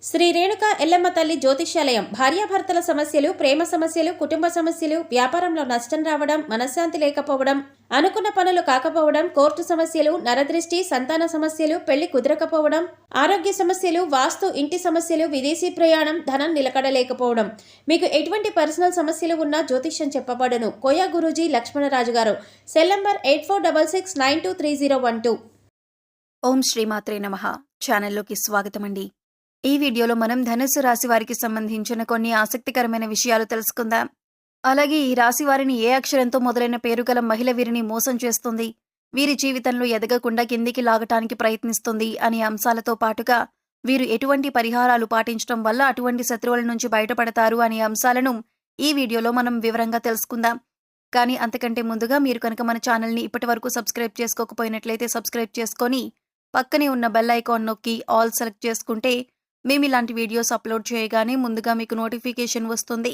శ్రీ రేణుక ఎల్లమ్మ తల్లి జ్యోతిష్యాలయం భార్యాభర్తల సమస్యలు, ప్రేమ సమస్యలు, కుటుంబ సమస్యలు, వ్యాపారంలో నష్టం రావడం, మనశ్శాంతి లేకపోవడం, అనుకున్న పనులు కాకపోవడం, కోర్టు సమస్యలు, నరదృష్టి, సంతాన సమస్యలు, పెళ్లి కుదరకపోవడం, ఆరోగ్య సమస్యలు, వాస్తు, ఇంటి సమస్యలు, విదేశీ ప్రయాణం, ధనం నిలకడలేకపోవడం, మీకు ఎటువంటి పర్సనల్ సమస్యలు ఉన్నా జ్యోతిష్యం చెప్పబడును. కోయా గురూజీ లక్ష్మణరాజు గారు. Cell number 8466923012. ఓం శ్రీమాత్రే నమః. ఛానల్లోకి స్వాగతమండి. ఈ వీడియోలో మనం ధనుస్సు రాశి వారికి సంబంధించిన కొన్ని ఆసక్తికరమైన విషయాలు తెలుసుకుందాం. అలాగే ఈ రాశి వారిని ఏ అక్షరంతో మొదలైన పేరు గల మహిళ వీరిని మోసం చేస్తుంది, వీరి జీవితంలో ఎదగకుండా కిందికి లాగటానికి ప్రయత్నిస్తుంది అనే అంశాలతో పాటుగా వీరు ఎటువంటి పరిహారాలు పాటించడం వల్ల అటువంటి శత్రువుల నుంచి బయటపడతారు అనే అంశాలను ఈ వీడియోలో మనం వివరంగా తెలుసుకుందాం. కానీ అంతకంటే ముందుగా మీరు కనుక మన ఛానల్ని ఇప్పటి వరకు సబ్స్క్రైబ్ చేసుకోకపోయినట్లయితే సబ్స్క్రైబ్ చేసుకొని పక్కనే ఉన్న బెల్ ఐకాన్ నొక్కి ఆల్ సెలెక్ట్ చేసుకుంటే మేము ఇలాంటి వీడియోస్ అప్లోడ్ చేయగానే ముందుగా మీకు నోటిఫికేషన్ వస్తుంది.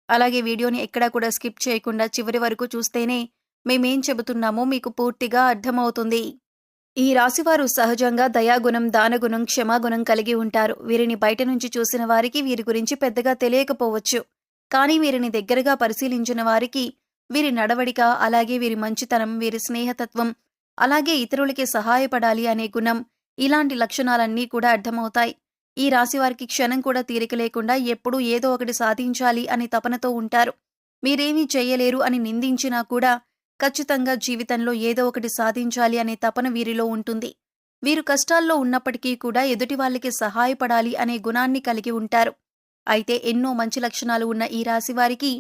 అలాగే వీడియోని ఎక్కడా కూడా స్కిప్ చేయకుండా చివరి వరకు చూస్తేనే మేమేం చెబుతున్నామో మీకు పూర్తిగా అర్థమవుతుంది. ఈ రాశివారు సహజంగా దయాగుణం, దానగుణం, క్షమాగుణం కలిగి ఉంటారు. వీరిని బయట నుంచి చూసిన వారికి వీరి గురించి పెద్దగా తెలియకపోవచ్చు. కానీ వీరిని దగ్గరగా పరిశీలించిన వారికి వీరి నడవడిక, అలాగే వీరి మంచితనం, వీరి స్నేహతత్వం, అలాగే ఇతరులకి సహాయపడాలి అనే గుణం, ఇలాంటి లక్షణాలన్నీ కూడా అర్థమవుతాయి. ఈ రాశివారికి క్షణం కూడా తీరిక లేకుండా ఎప్పుడూ ఏదో ఒకటి సాధించాలి అనే తపనతో ఉంటారు. మీరేమీ చెయ్యలేరు అని నిందించినా కూడా ఖచ్చితంగా జీవితంలో ఏదో ఒకటి సాధించాలి అనే తపన వీరిలో ఉంటుంది. వీరు కష్టాల్లో ఉన్నప్పటికీ కూడా ఎదుటి వాళ్ళకి సహాయపడాలి అనే గుణాన్ని కలిగి ఉంటారు. అయితే ఎన్నో మంచి లక్షణాలు ఉన్న ఈ రాశివారికి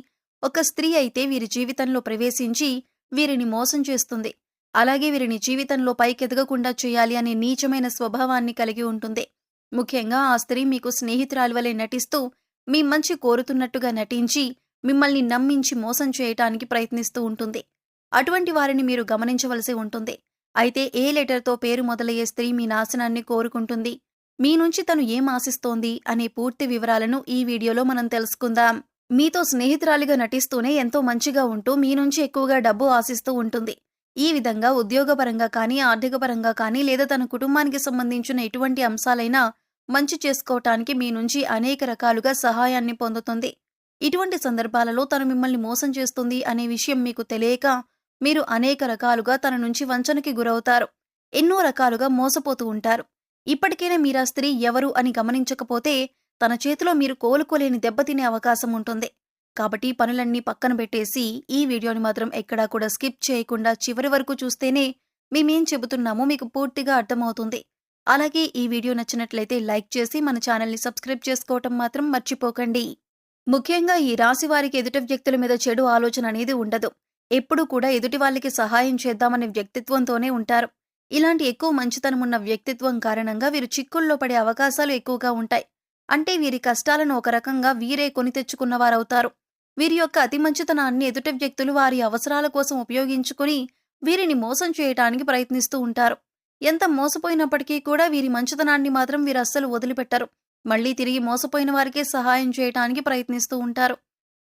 ఒక స్త్రీ అయితే వీరి జీవితంలో ప్రవేశించి వీరిని మోసం చేస్తుంది. అలాగే వీరిని జీవితంలో పైకెదగకుండా చేయాలి అనే నీచమైన స్వభావాన్ని కలిగి ఉంటుంది. ముఖ్యంగా ఆ స్త్రీ మీకు స్నేహితురాలి వలె నటిస్తూ మీ మంచి కోరుతున్నట్టుగా నటించి మిమ్మల్ని నమ్మించి మోసం చేయటానికి ప్రయత్నిస్తూ ఉంటుంది. అటువంటి వారిని మీరు గమనించవలసి ఉంటుంది. అయితే ఏ లెటర్తో పేరు మొదలయ్యే స్త్రీ మీ నాశనాన్ని కోరుకుంటుంది, మీ నుంచి తను ఏం ఆశిస్తోంది అనే పూర్తి వివరాలను ఈ వీడియోలో మనం తెలుసుకుందాం. మీతో స్నేహితురాలిగా నటిస్తూనే ఎంతో మంచిగా ఉంటూ మీ నుంచి ఎక్కువగా డబ్బు ఆశిస్తూ ఉంటుంది. ఈ విధంగా ఉద్యోగపరంగా కానీ, ఆర్థికపరంగా కానీ, లేదా తన కుటుంబానికి సంబంధించిన ఎటువంటి అంశాలైనా మంచి చేసుకోవటానికి మీ నుంచి అనేక రకాలుగా సహాయాన్ని పొందుతుంది. ఇటువంటి సందర్భాలలో తను మిమ్మల్ని మోసం చేస్తుంది అనే విషయం మీకు తెలియక మీరు అనేక రకాలుగా తన నుంచి వంచనకి గురవుతారు. ఎన్నో రకాలుగా మోసపోతూ ఉంటారు. ఇప్పటికైనా మీరా స్త్రీ ఎవరు అని గమనించకపోతే తన చేతిలో మీరు కోలుకోలేని దెబ్బతినే అవకాశం ఉంటుంది. కాబట్టి పనులన్నీ పక్కన పెట్టేసి ఈ వీడియోని మాత్రం ఎక్కడా కూడా స్కిప్ చేయకుండా చివరి వరకు చూస్తేనే మేమేం చెబుతున్నామో మీకు పూర్తిగా అర్థమవుతుంది. అలాగే ఈ వీడియో నచ్చినట్లయితే లైక్ చేసి మన ఛానల్ని సబ్స్క్రైబ్ చేసుకోవటం మాత్రం మర్చిపోకండి. ముఖ్యంగా ఈ రాశి వారికి ఎదుటి వ్యక్తుల మీద చెడు ఆలోచన అనేది ఉండదు. ఎప్పుడూ కూడా ఎదుటి వాళ్ళకి సహాయం చేద్దామనే వ్యక్తిత్వంతోనే ఉంటారు. ఇలాంటి ఎక్కువ మంచితనం ఉన్న వ్యక్తిత్వం కారణంగా వీరు చిక్కుల్లో పడే అవకాశాలు ఎక్కువగా ఉంటాయి. అంటే వీరి కష్టాలను ఒక రకంగా వీరే కొని తెచ్చుకున్నవారవుతారు. వీరి యొక్క అతి మంచితనాన్ని ఎదుటి వ్యక్తులు వారి అవసరాల కోసం ఉపయోగించుకుని వీరిని మోసం చేయటానికి ప్రయత్నిస్తూ ఉంటారు. ఎంత మోసపోయినప్పటికీ కూడా వీరి మంచితనాన్ని మాత్రం వీరు అస్సలు వదిలిపెట్టరు. మళ్లీ తిరిగి మోసపోయిన వారికే సహాయం చేయటానికి ప్రయత్నిస్తూ ఉంటారు.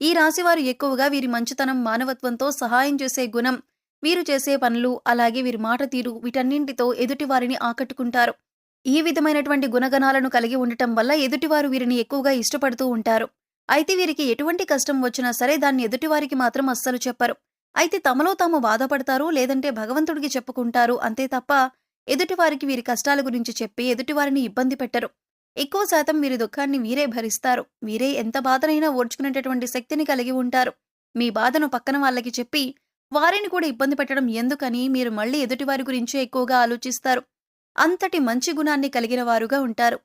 ఈ రాశివారు ఎక్కువగా వీరి మంచితనం, మానవత్వంతో సహాయం చేసే గుణం, వీరు చేసే పనులు, అలాగే వీరి మాట తీరు, వీటన్నింటితో ఎదుటి వారిని ఆకట్టుకుంటారు. ఈ విధమైనటువంటి గుణగణాలను కలిగి ఉండటం వల్ల ఎదుటివారు వీరిని ఎక్కువగా ఇష్టపడుతూ ఉంటారు. అయితే వీరికి ఎటువంటి కష్టం వచ్చినా సరే దాన్ని ఎదుటివారికి మాత్రం అస్సలు చెప్పరు. అయితే తమలో తాము బాధపడతారు, లేదంటే భగవంతుడికి చెప్పుకుంటారు అంతే తప్ప ఎదుటివారికి వీరి కష్టాల గురించి చెప్పి ఎదుటివారిని ఇబ్బంది పెట్టరు. ఎక్కువ శాతం వీరి దుఃఖాన్ని వీరే భరిస్తారు. వీరే ఎంత బాధనైనా ఓర్చుకునేటటువంటి శక్తిని కలిగి ఉంటారు. మీ బాధను పక్కన వాళ్ళకి చెప్పి వారిని కూడా ఇబ్బంది పెట్టడం ఎందుకని మీరు మళ్లీ ఎదుటివారి గురించే ఎక్కువగా ఆలోచిస్తారు. అంతటి మంచి గుణాన్ని కలిగిన వారుగా ఉంటారు.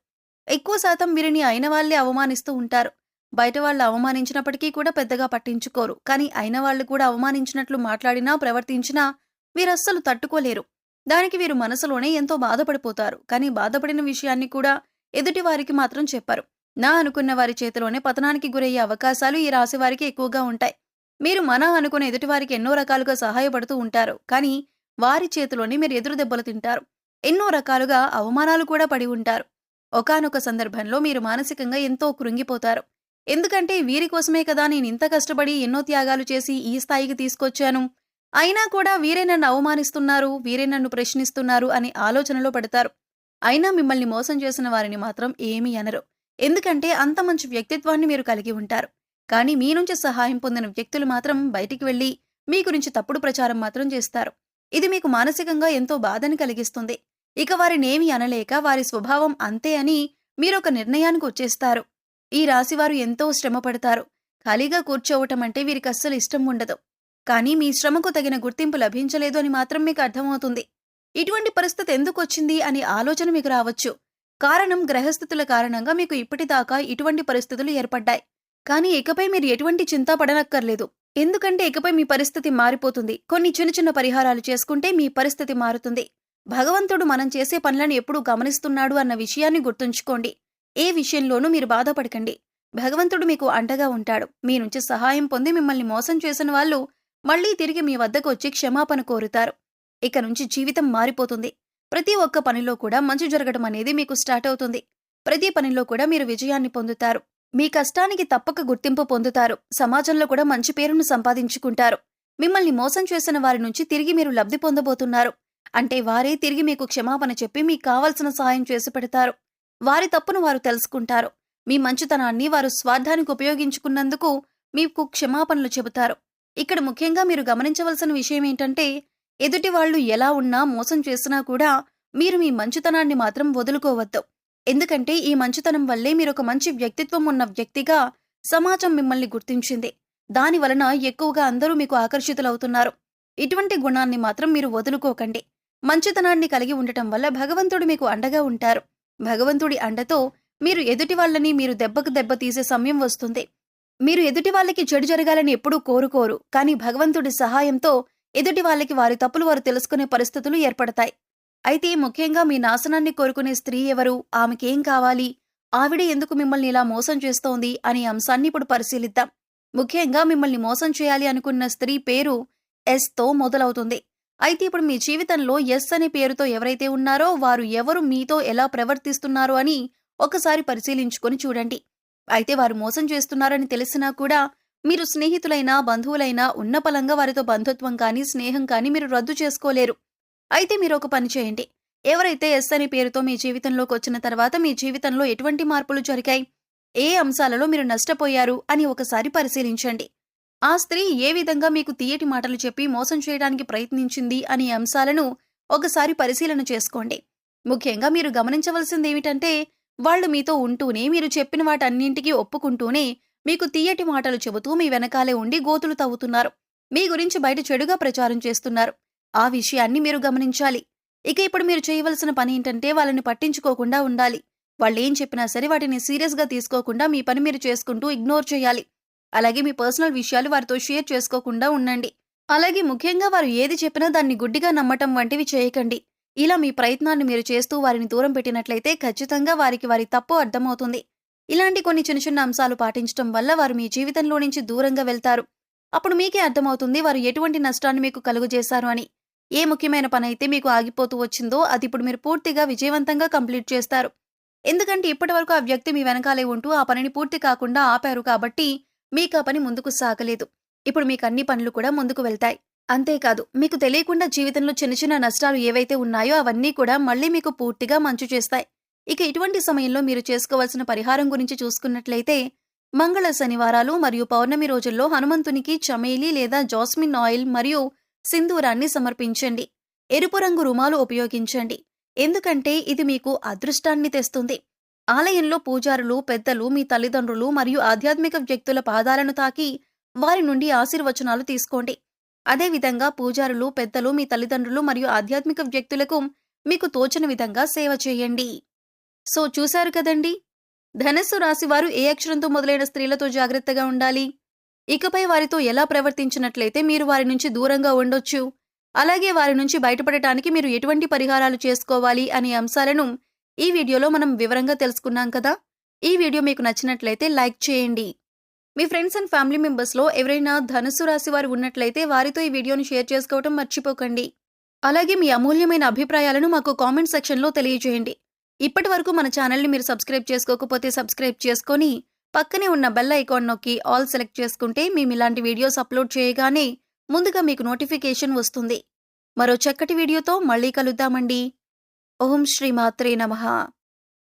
ఎక్కువ శాతం వీరిని అయిన వాళ్లే అవమానిస్తూ ఉంటారు. బయట వాళ్ళు అవమానించినప్పటికీ కూడా పెద్దగా పట్టించుకోరు. కానీ అయిన వాళ్ళు కూడా అవమానించినట్లు మాట్లాడినా, ప్రవర్తించినా వీరస్సలు తట్టుకోలేరు. దానికి వీరు మనసులోనే ఎంతో బాధపడిపోతారు. కానీ బాధపడిన విషయాన్ని కూడా ఎదుటి వారికి మాత్రం చెప్పరు. నా అనుకున్న వారి చేతిలోనే పతనానికి గురయ్యే అవకాశాలు ఈ రాశి వారికి ఎక్కువగా ఉంటాయి. మీరు మన అనుకున్న ఎదుటివారికి ఎన్నో రకాలుగా సహాయపడుతూ ఉంటారు. కానీ వారి చేతిలోనే మీరు ఎదురు దెబ్బలు తింటారు. ఎన్నో రకాలుగా అవమానాలు కూడా పడి ఉంటారు. ఒకానొక సందర్భంలో మీరు మానసికంగా ఎంతో కృంగిపోతారు. ఎందుకంటే వీరి కోసమే కదా నేనింత కష్టపడి ఎన్నో త్యాగాలు చేసి ఈ స్థాయికి తీసుకొచ్చాను. అయినా కూడా వీరే నన్ను అవమానిస్తున్నారు, వీరే నన్ను ప్రశ్నిస్తున్నారు అనే ఆలోచనలో పడతారు. అయినా మిమ్మల్ని మోసం చేసిన వారిని మాత్రం ఏమీ అనరు. ఎందుకంటే అంత మంచి వ్యక్తిత్వాన్ని మీరు కలిగి ఉంటారు. కానీ మీ నుంచి సహాయం పొందిన వ్యక్తులు మాత్రం బయటికి వెళ్లి మీ గురించి తప్పుడు ప్రచారం మాత్రం చేస్తారు. ఇది మీకు మానసికంగా ఎంతో బాధని కలిగిస్తుంది. ఇక వారినేమీ అనలేక వారి స్వభావం అంతే అని మీరొక నిర్ణయానికి వచ్చేస్తారు. ఈ రాశివారు ఎంతో శ్రమ పడతారు. ఖాళీగా కూర్చోవటం అంటే వీరికి అస్సలు ఇష్టం ఉండదు. కానీ మీ శ్రమకు తగిన గుర్తింపు లభించలేదు అని మాత్రం మీకు అర్థమవుతుంది. ఇటువంటి పరిస్థితి ఎందుకొచ్చింది అనే ఆలోచన మీకు రావచ్చు. కారణం గ్రహస్థితుల కారణంగా మీకు ఇప్పటిదాకా ఇటువంటి పరిస్థితులు ఏర్పడ్డాయి. కానీ ఇకపై మీరు ఎటువంటి చింత పడనక్కర్లేదు. ఎందుకంటే ఇకపై మీ పరిస్థితి మారిపోతుంది. కొన్ని చిన్న చిన్న పరిహారాలు చేసుకుంటే మీ పరిస్థితి మారుతుంది. భగవంతుడు మనం చేసే పనులను ఎప్పుడూ గమనిస్తున్నాడు అన్న విషయాన్ని గుర్తుంచుకోండి. ఏ విషయంలోనూ మీరు బాధపడకండి. భగవంతుడు మీకు అండగా ఉంటాడు. మీ నుంచి సహాయం పొంది మిమ్మల్ని మోసం చేసిన వాళ్ళు మళ్లీ తిరిగి మీ వద్దకు వచ్చి క్షమాపణ కోరుతారు. ఇక నుంచి జీవితం మారిపోతుంది. ప్రతి ఒక్క పనిలో కూడా మంచి జరగడం అనేది మీకు స్టార్ట్ అవుతుంది. ప్రతి పనిలో కూడా మీరు విజయాన్ని పొందుతారు. మీ కష్టానికి తప్పక గుర్తింపు పొందుతారు. సమాజంలో కూడా మంచి పేరును సంపాదించుకుంటారు. మిమ్మల్ని మోసం చేసిన వారి నుంచి తిరిగి మీరు లబ్ధి పొందబోతున్నారు. అంటే వారే తిరిగి మీకు క్షమాపణ చెప్పి మీకు కావలసిన సహాయం చేసి పెడతారు. వారి తప్పును వారు తెలుసుకుంటారు. మీ మంచితనాన్ని వారు స్వార్థానికి ఉపయోగించుకున్నందుకు మీకు క్షమాపణలు చెబుతారు. ఇక్కడ ముఖ్యంగా మీరు గమనించవలసిన విషయం ఏంటంటే, ఎదుటి వాళ్ళు ఎలా ఉన్నా మోసం చేసినా కూడా మీరు మీ మంచితనాన్ని మాత్రం వదులుకోవద్దు. ఎందుకంటే ఈ మంచితనం వల్లే మీరొక మంచి వ్యక్తిత్వం ఉన్న వ్యక్తిగా సమాజం మిమ్మల్ని గుర్తించింది. దానివలన ఎక్కువగా అందరూ మీకు ఆకర్షితులవుతున్నారు. ఇటువంటి గుణాన్ని మాత్రం మీరు వదులుకోకండి. మంచితనాన్ని కలిగి ఉండటం వల్ల భగవంతుడు మీకు అండగా ఉంటారు. భగవంతుడి అండతో మీరు ఎదుటి వాళ్ళని మీరు దెబ్బకు దెబ్బ తీసే సమయం వస్తుంది. మీరు ఎదుటి వాళ్ళకి చెడు జరగాలని ఎప్పుడూ కోరుకోరు. కానీ భగవంతుడి సహాయంతో ఎదుటి వాళ్ళకి వారి తప్పులు వారు తెలుసుకునే పరిస్థితులు ఏర్పడతాయి. అయితే ముఖ్యంగా మీ నాశనాన్ని కోరుకునే స్త్రీ ఎవరు, ఆమెకేం కావాలి, ఆవిడ ఎందుకు మిమ్మల్ని ఇలా మోసం చేస్తోంది అనే అంశాన్ని ఇప్పుడు పరిశీలిద్దాం. ముఖ్యంగా మిమ్మల్ని మోసం చేయాలి అనుకున్న స్త్రీ పేరు ఎస్తో మొదలవుతుంది. అయితే ఇప్పుడు మీ జీవితంలో ఎస్ అనే పేరుతో ఎవరైతే ఉన్నారో వారు ఎవరు, మీతో ఎలా ప్రవర్తిస్తున్నారు అని ఒకసారి పరిశీలించుకొని చూడండి. అయితే వారు మోసం చేస్తున్నారని తెలిసినా కూడా మీరు స్నేహితులైనా బంధువులైనా ఉన్న పలంగా వారితో బంధుత్వం కానీ స్నేహం కానీ మీరు రద్దు చేసుకోలేరు. అయితే మీరు ఒక పని చేయండి. ఎవరైతే ఎస్ అనే పేరుతో మీ జీవితంలోకి వచ్చిన తర్వాత మీ జీవితంలో ఎటువంటి మార్పులు జరిగాయి, ఏ అంశాలలో మీరు నష్టపోయారు అని ఒకసారి పరిశీలించండి. ఆ స్త్రీ ఏ విధంగా మీకు తీయటి మాటలు చెప్పి మోసం చేయడానికి ప్రయత్నించింది అనే అంశాలను ఒకసారి పరిశీలన చేసుకోండి. ముఖ్యంగా మీరు గమనించవలసిందేమిటంటే, వాళ్లు మీతో ఉంటూనే మీరు చెప్పిన వాటన్నింటికీ ఒప్పుకుంటూనే మీకు తీయటి మాటలు చెబుతూ మీ వెనకాలే ఉండి గోతులు తవ్వుతున్నారు. మీ గురించి బయట చెడుగా ప్రచారం చేస్తున్నారు. ఆ విషయాన్ని మీరు గమనించాలి. ఇక ఇప్పుడు మీరు చేయవలసిన పని ఏంటంటే వాళ్ళని పట్టించుకోకుండా ఉండాలి. వాళ్ళేం చెప్పినా సరే వాటిని సీరియస్గా తీసుకోకుండా మీ పని మీరు చేసుకుంటూ ఇగ్నోర్ చేయాలి. అలాగే మీ పర్సనల్ విషయాలు వారితో షేర్ చేసుకోకుండా ఉండండి. అలాగే ముఖ్యంగా వారు ఏది చెప్పినా దాన్ని గుడ్డిగా నమ్మటం వంటివి చేయకండి. ఇలా మీ ప్రయత్నాన్ని మీరు చేస్తూ వారిని దూరం పెట్టినట్లయితే ఖచ్చితంగా వారికి వారి తప్పు అర్థమవుతుంది. ఇలాంటి కొన్ని చిన్న చిన్న అంశాలు పాటించడం వల్ల వారు మీ జీవితంలో నుంచి దూరంగా వెళ్తారు. అప్పుడు మీకే అర్థమవుతుంది వారు ఎటువంటి నష్టాన్ని మీకు కలుగజేశారు అని. ఏ ముఖ్యమైన పని అయితే మీకు ఆగిపోతూ వచ్చిందో అది ఇప్పుడు మీరు పూర్తిగా విజయవంతంగా కంప్లీట్ చేస్తారు. ఎందుకంటే ఇప్పటివరకు ఆ వ్యక్తి మీ వెనకాలే ఉంటూ ఆ పనిని పూర్తి కాకుండా ఆపారు కాబట్టి మీకు ఆ పని ముందుకు సాగలేదు. ఇప్పుడు మీకు అన్ని పనులు కూడా ముందుకు వెళ్తాయి. అంతేకాదు మీకు తెలియకుండా జీవితంలో చిన్న చిన్న నష్టాలు ఏవైతే ఉన్నాయో అవన్నీ కూడా మళ్లీ మీకు పూర్తిగా మంచు చేస్తాయి. ఇక ఇటువంటి సమయంలో మీరు చేసుకోవాల్సిన పరిహారం గురించి చూసుకున్నట్లయితే, మంగళ శనివారాలు మరియు పౌర్ణమి రోజుల్లో హనుమంతునికి చమేలి లేదా జాస్మిన్ ఆయిల్ మరియు సింధూరాన్ని సమర్పించండి. ఎరుపు రంగు రుమాలు ఉపయోగించండి. ఎందుకంటే ఇది మీకు అదృష్టాన్ని తెస్తుంది. ఆలయంలో పూజారులు, పెద్దలు, మీ తల్లిదండ్రులు మరియు ఆధ్యాత్మిక వ్యక్తుల పాదాలను తాకి వారి నుండి ఆశీర్వచనాలు తీసుకోండి. అదేవిధంగా పూజారులు, పెద్దలు, మీ తల్లిదండ్రులు మరియు ఆధ్యాత్మిక వ్యక్తులకు మీకు తోచిన విధంగా సేవ చేయండి. సో చూశారు కదండి, ధనస్సు రాశివారు ఏ అక్షరంతో మొదలైన స్త్రీలతో జాగ్రత్తగా ఉండాలి, ఇకపై వారితో ఎలా ప్రవర్తించినట్లయితే మీరు వారి నుంచి దూరంగా ఉండొచ్చు, అలాగే వారి నుంచి బయటపడటానికి మీరు ఎటువంటి పరిహారాలు చేసుకోవాలి అనే అంశాలను ఈ వీడియోలో మనం వివరంగా తెలుసుకున్నాం కదా. ఈ వీడియో మీకు నచ్చినట్లయితే లైక్ చేయండి. మీ ఫ్రెండ్స్ అండ్ ఫ్యామిలీ మెంబర్స్లో ఎవరైనా ధనుస్సు రాశి వారు ఉన్నట్లయితే వారితో ఈ వీడియోని షేర్ చేసుకోవడం మర్చిపోకండి. అలాగే మీ అమూల్యమైన అభిప్రాయాలను మాకు కామెంట్ సెక్షన్లో తెలియజేయండి. ఇప్పటి వరకు మన ఛానల్ని మీరు సబ్స్క్రైబ్ చేసుకోకపోతే సబ్స్క్రైబ్ చేసుకొని పక్కనే ఉన్న బెల్ ఐకాన్ నొక్కి ఆల్ సెలెక్ట్ చేసుకుంటే మేము ఇలాంటి వీడియోస్ అప్లోడ్ చేయగానే ముందుగా మీకు నోటిఫికేషన్ వస్తుంది. మరో చక్కటి వీడియోతో మళ్ళీ కలుద్దామండి. ఓం శ్రీ మాత్రే నమః.